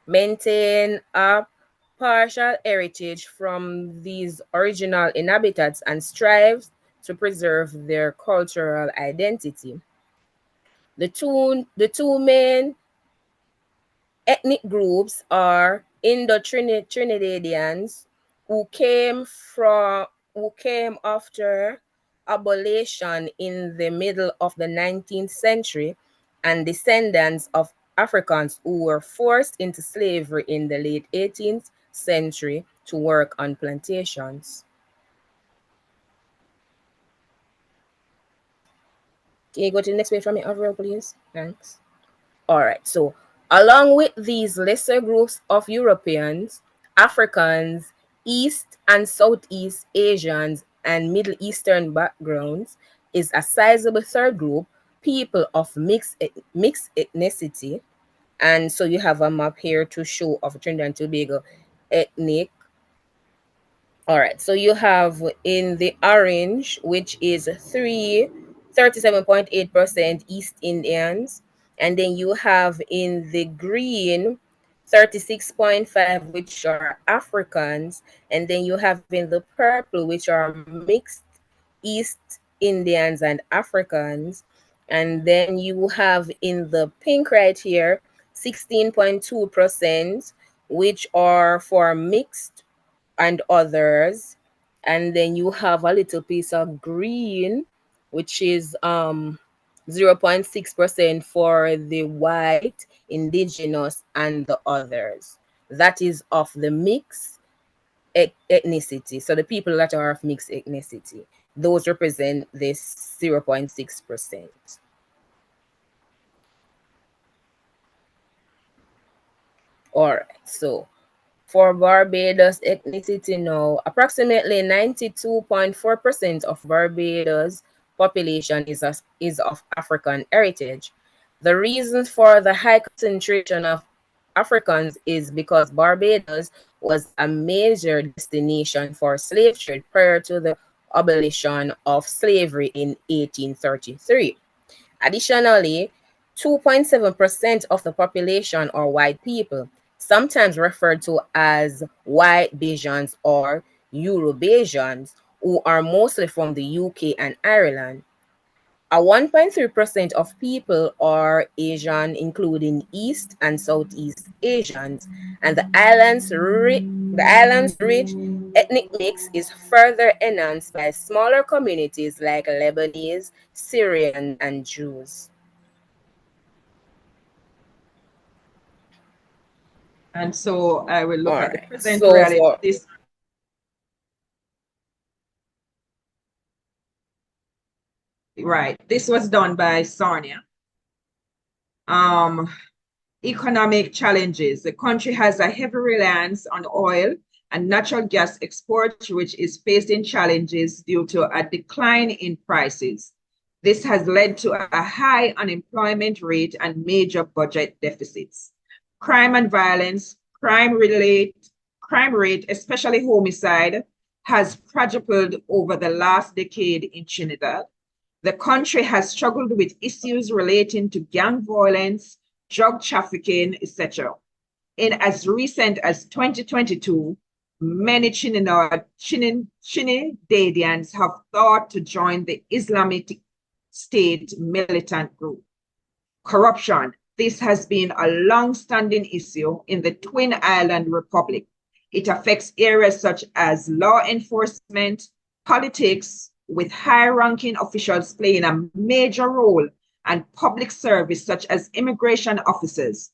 maintain a partial heritage from these original inhabitants and strives to preserve their cultural identity. The two main ethnic groups are Indo-Trinidadians who came after abolition in the middle of the 19th century and descendants of Africans who were forced into slavery in the late 18th century to work on plantations. Can you go to the next page for me, Avril, please? Thanks. All right, so along with these lesser groups of Europeans, Africans, East and Southeast Asians, and Middle Eastern backgrounds is a sizable third group, people of mixed ethnicity. And so you have a map here to show of Trinidad and Tobago ethnic. All right, so you have in the orange, which is 37.8% East Indians, and then you have in the green 36.5, which are Africans, and then you have in the purple, which are mixed East Indians and Africans, and then you have in the pink right here 16.2%, which are for mixed and others, and then you have a little piece of green, which is 0.6% for the white, indigenous, and the others. That is of the mixed ethnicity. So the people that are of mixed ethnicity, those represent this 0.6%. All right, so for Barbados ethnicity now, approximately 92.4% of Barbados population is of African heritage. The reason for the high concentration of Africans is because Barbados was a major destination for slave trade prior to the abolition of slavery in 1833. Additionally, 2.7% of the population are white people, sometimes referred to as white Bajans or Eurobasians, who are mostly from the UK and Ireland. A 1.3% of people are Asian, including East and Southeast Asians, and the island's rich ethnic mix is further enhanced by smaller communities like Lebanese, Syrian, and Jews. And so I will look All at the right. present So reality. for This right. This was done by Sarnia. Economic challenges. The country has a heavy reliance on oil and natural gas exports, which is facing challenges due to a decline in prices. This has led to a high unemployment rate and major budget deficits. Crime and violence, crime rate, especially homicide, has quadrupled over the last decade in Trinidad. The country has struggled with issues relating to gang violence, drug trafficking, etc. In as recent as 2022, many Trinidadians have thought to join the Islamic State militant group. Corruption. This has been a long-standing issue in the Twin Island Republic. It affects areas such as law enforcement, politics, with high-ranking officials playing a major role, and public service such as immigration officers.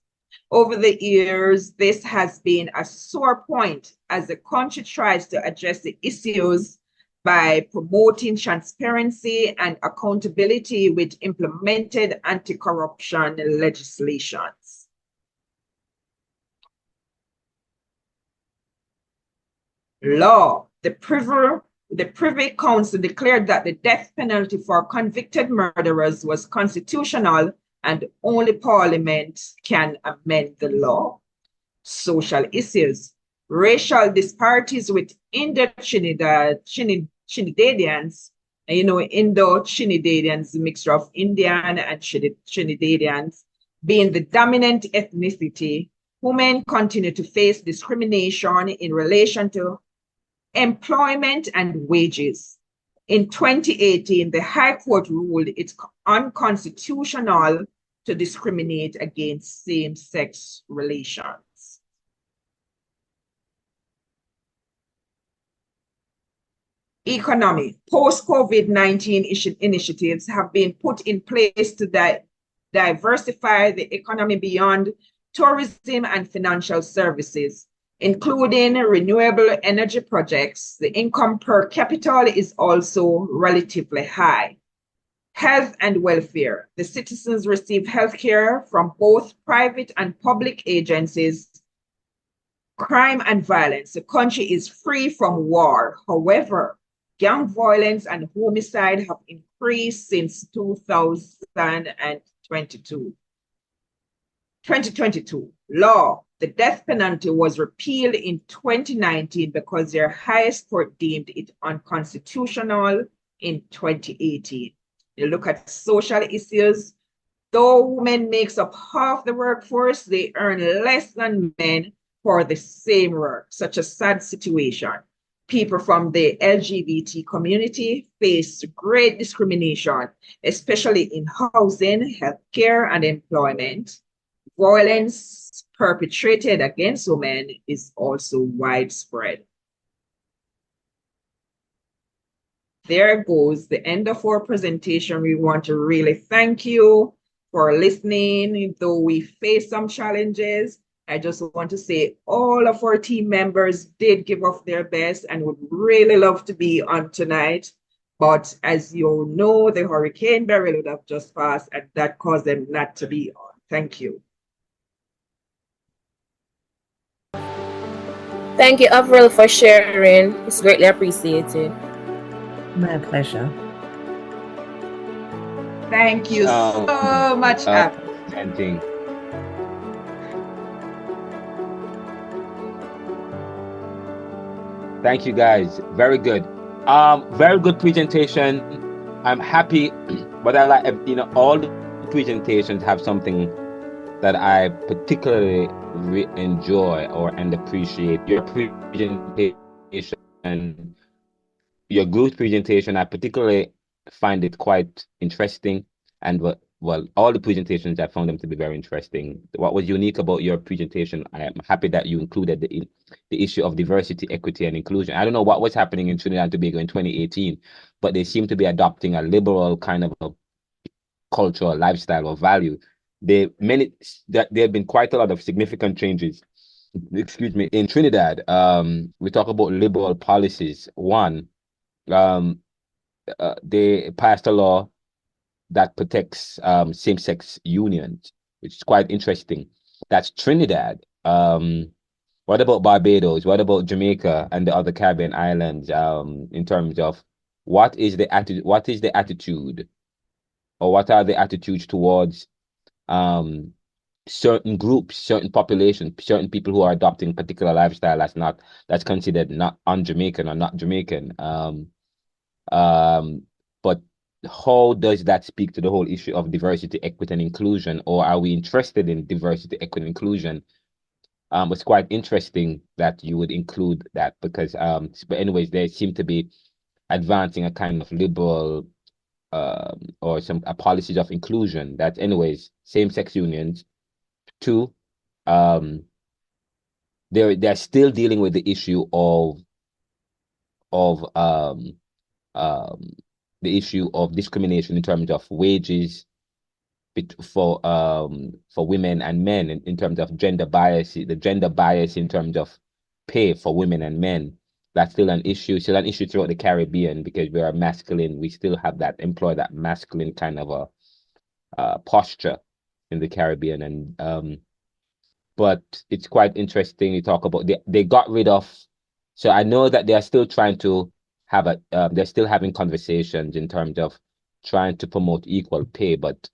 Over the years, this has been a sore point as the country tries to address the issues by promoting transparency and accountability with implemented anti-corruption legislations. Law. The Privy Council declared that the death penalty for convicted murderers was constitutional and only Parliament can amend the law. Social issues. Racial disparities within the Trinidadians, Indo-Trinidadians, a mixture of Indian and Trinidadians, being the dominant ethnicity. Women continue to face discrimination in relation to employment and wages. In 2018, the High Court ruled it's unconstitutional to discriminate against same-sex relations. Economy. Post-COVID-19 initiatives have been put in place to diversify the economy beyond tourism and financial services, including renewable energy projects. The income per capita is also relatively high. Health and welfare. The citizens receive health care from both private and public agencies. Crime and violence. The country is free from war. However, gang violence and homicide have increased since 2022. Law. The death penalty was repealed in 2019 because their highest court deemed it unconstitutional in 2018. You look at social issues. Though women makes up half the workforce, they earn less than men for the same work. Such a sad situation. People from the LGBT community face great discrimination, especially in housing, healthcare, and employment. Violence perpetrated against women is also widespread. There goes the end of our presentation. We want to really thank you for listening. Though we face some challenges, I just want to say all of our team members did give up their best and would really love to be on tonight. But as you know, the Hurricane Beryl would have just passed and that caused them not to be on. Thank you. Thank you, Avril, for sharing. It's greatly appreciated. My pleasure. Thank you so much, Presenting. Thank you, guys. Very good. Very good presentation. I'm happy, but I like, all the presentations have something that I particularly enjoy and appreciate. Your presentation, your group presentation, I particularly find it quite interesting. And well, all the presentations, I found them to be very interesting. What was unique about your presentation, I am happy that you included the issue of diversity, equity, and inclusion. I don't know what was happening in Trinidad and Tobago in 2018, but they seem to be adopting a liberal kind of a cultural lifestyle or value. There have been quite a lot of significant changes, in Trinidad. We talk about liberal policies. One, they passed a law that protects same-sex unions, which is quite interesting. That's Trinidad. What about Barbados? What about Jamaica and the other Caribbean islands? In terms of what is the attitude, or what are the attitudes towards certain groups, certain populations, certain people who are adopting particular lifestyle that's considered not un-Jamaican or not Jamaican. But how does that speak to the whole issue of diversity, equity, and inclusion? Or are we interested in diversity, equity, and inclusion? It's quite interesting that you would include that because, but anyways, they seem to be advancing a kind of liberal or some policies of inclusion that anyways, same-sex unions Two, they're still dealing with the issue of the issue of discrimination in terms of wages for women and men in terms of gender bias, the gender bias in terms of pay for women and men. That's still an issue throughout the Caribbean, because we are masculine. We still have employ that masculine kind of a posture in the Caribbean. And but it's quite interesting. You talk about they got rid of. So I know that they are still trying to have they're still having conversations in terms of trying to promote equal pay, but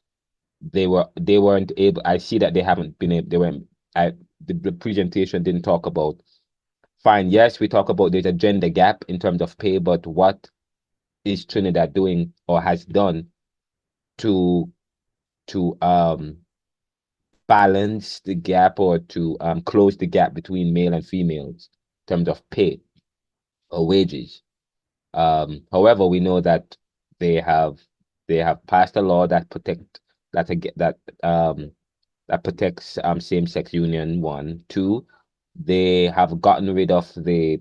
they weren't able. I see that they haven't been able. They weren't. The presentation didn't talk about. Fine, yes, we talk about there's a gender gap in terms of pay, but what is Trinidad doing or has done to balance the gap or to close the gap between male and females in terms of pay or wages? However, we know that they have passed a law that protects same-sex union. One, two, they have gotten rid of the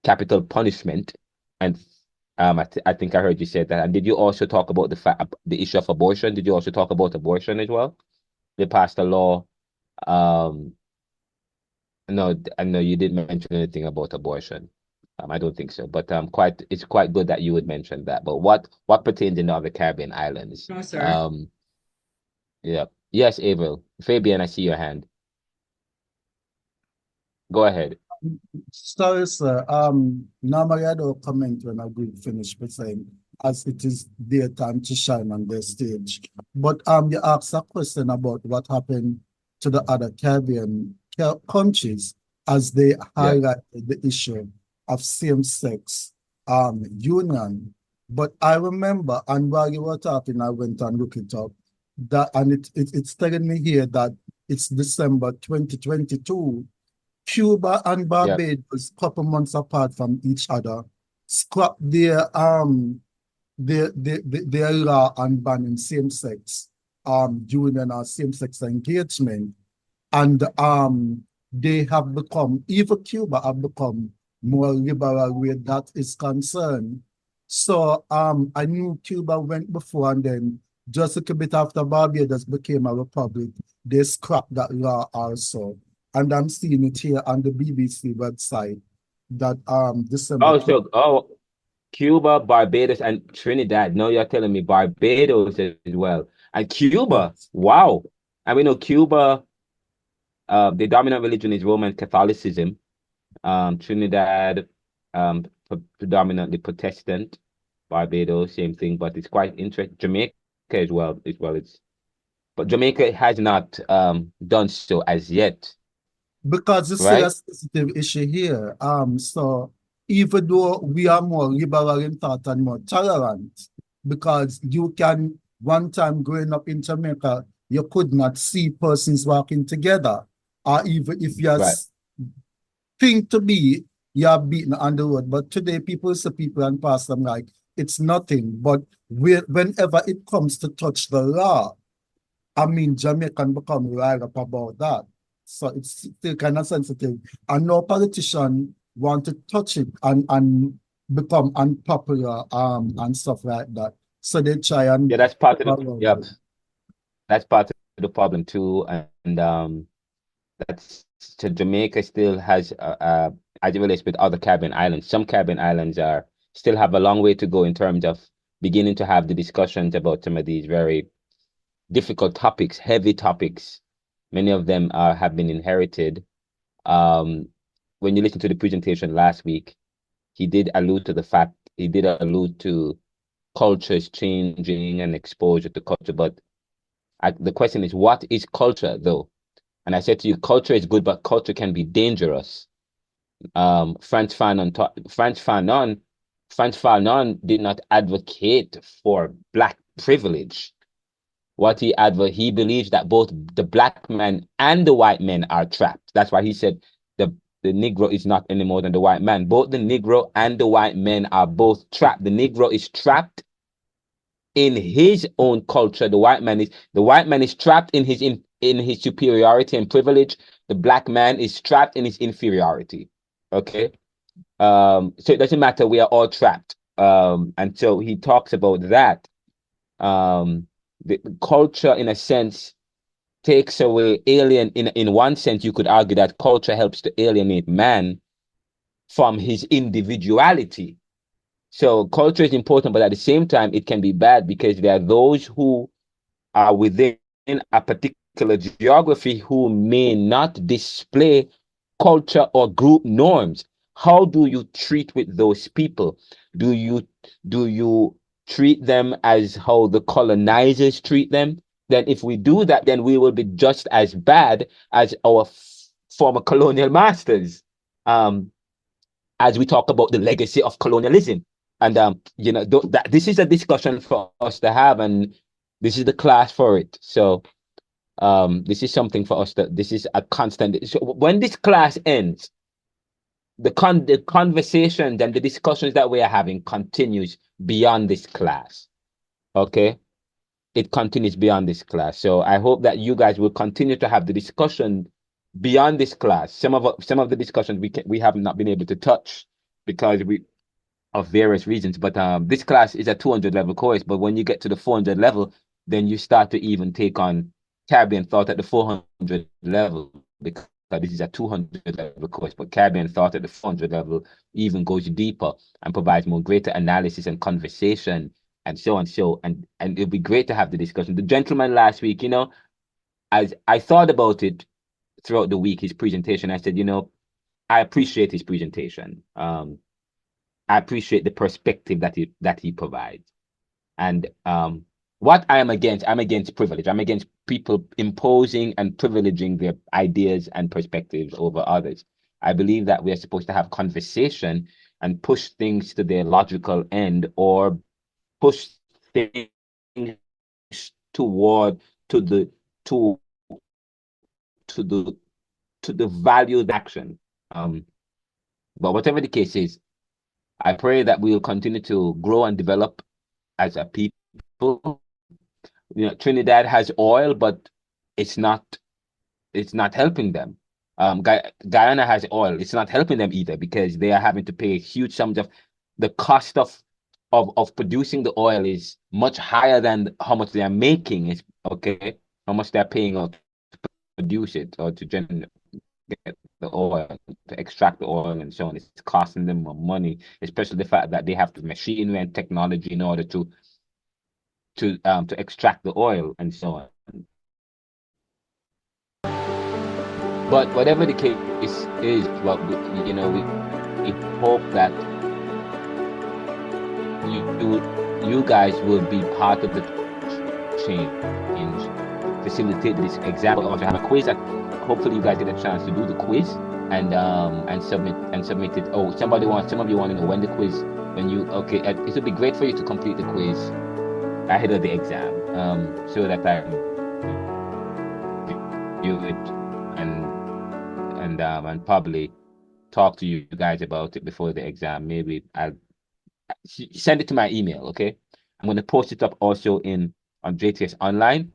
capital punishment, and I think I heard you say that. And did you also talk about the issue of abortion? Did you also talk about abortion as well? They passed a law. No, I know you didn't mention anything about abortion. I don't think so, but it's quite good that you would mention that. But what pertains in the other Caribbean islands? No, sir. Yeah. Yes, Abel. Fabian, I see your hand. Go ahead. Sorry, sir. Normally I don't comment when I do finish saying, as it is their time to shine on their stage. But you asked a question about what happened to the other Caribbean countries as they highlighted the issue of same-sex union. But I remember, and while you were talking, I went and looked it up, that, and it's telling me here that it's December 2022. Cuba and Barbados, couple months apart from each other, scrapped their law on banning same-sex union or same-sex engagement, and they have become, even Cuba have become more liberal where that is concerned. So I knew Cuba went before, and then just a little bit after Barbados became a republic, they scrapped that law also. And I'm seeing it here on the BBC website that December. Cuba, Barbados, and Trinidad. No, you're telling me Barbados as well. And Cuba, wow. And we know Cuba, the dominant religion is Roman Catholicism. Trinidad, predominantly Protestant. Barbados, same thing, but it's quite interesting. Jamaica as well. But Jamaica has not done so as yet. Because it's still a sensitive issue here. So even though we are more liberal in thought and more tolerant, because you can, one time growing up in Jamaica, you could not see persons walking together, or even if you think to be, you are beaten on the road. But today people see people and pass them like it's nothing. But whenever it comes to touch the law, I mean, Jamaican become riled up about that. So it's still kind of sensitive. And no politician want to touch it and become unpopular and stuff like that. So they try and that's part of that's part of the problem too. And that's so Jamaica still has as it relates with other Caribbean islands. Some Caribbean islands still have a long way to go in terms of beginning to have the discussions about some of these very difficult topics, heavy topics. Many of them have been inherited. When you listen to the presentation last week, he did allude to cultures changing and exposure to culture. But the question is, what is culture, though? And I said to you, culture is good, but culture can be dangerous. Frantz Fanon did not advocate for Black privilege. What he believes that both the Black men and the white men are trapped. That's why he said the Negro is not any more than the white man. Both the Negro and the white men are both trapped. The Negro is trapped in his own culture, the white man is trapped in his superiority and privilege. The black man is trapped in his inferiority. Okay. So it doesn't matter, we are all trapped. And so he talks about that. The culture, in a sense, takes away in one sense. You could argue that culture helps to alienate man from his individuality. So culture is important, but at the same time, it can be bad because there are those who are within a particular geography who may not display culture or group norms. How do you treat with those people? Do you treat them as how the colonizers treat them? Then if we do that, then we will be just as bad as our former colonial masters. As we talk about the legacy of colonialism. And that this is a discussion for us to have, and this is the class for it. So this is something for us this is a constant. So when this class ends, the conversations and the discussions that we are having continues beyond this class. Okay, it continues beyond this class. So I hope that you guys will continue to have the discussion beyond this class. Some of the discussions we have not been able to touch because of various reasons. But this class is a 200 level course. But when you get to the 400 level, then you start to even take on Caribbean thought at the 400 level, because this is a 200 level course. But Caribbean thought at the 400 level even goes deeper and provides more greater analysis and conversation and so on. And it'd be great to have the discussion. The gentleman last week, as I thought about it throughout the week, his presentation, I said, I appreciate his presentation. I appreciate the perspective that he provides. And what I'm against privilege. I'm against people imposing and privileging their ideas and perspectives over others. I believe that we are supposed to have conversation and push things to their logical end, or push things toward to the valued action. But whatever the case is, I pray that we will continue to grow and develop as a people. Trinidad has oil, but it's not helping them. Guyana has oil. It's not helping them either, because they are having to pay huge sums of the cost of producing the oil is much higher than how much they are making. Is okay, how much they're paying to produce it or to get the oil, to extract the oil and so on. It's costing them more money, especially the fact that they have the machinery and technology in order to extract the oil and so on. But whatever the case is, well, we hope that you guys will be part of the change, facilitate this exam. Also have a quiz. Hopefully you guys get a chance to do the quiz and submit it. Oh, some of you want to know when the quiz, it would be great for you to complete the quiz ahead of the exam, so that I do it and probably talk to you guys about it before the exam. Maybe I'll send it to my email. Okay, I'm going to post it up also on JTS Online.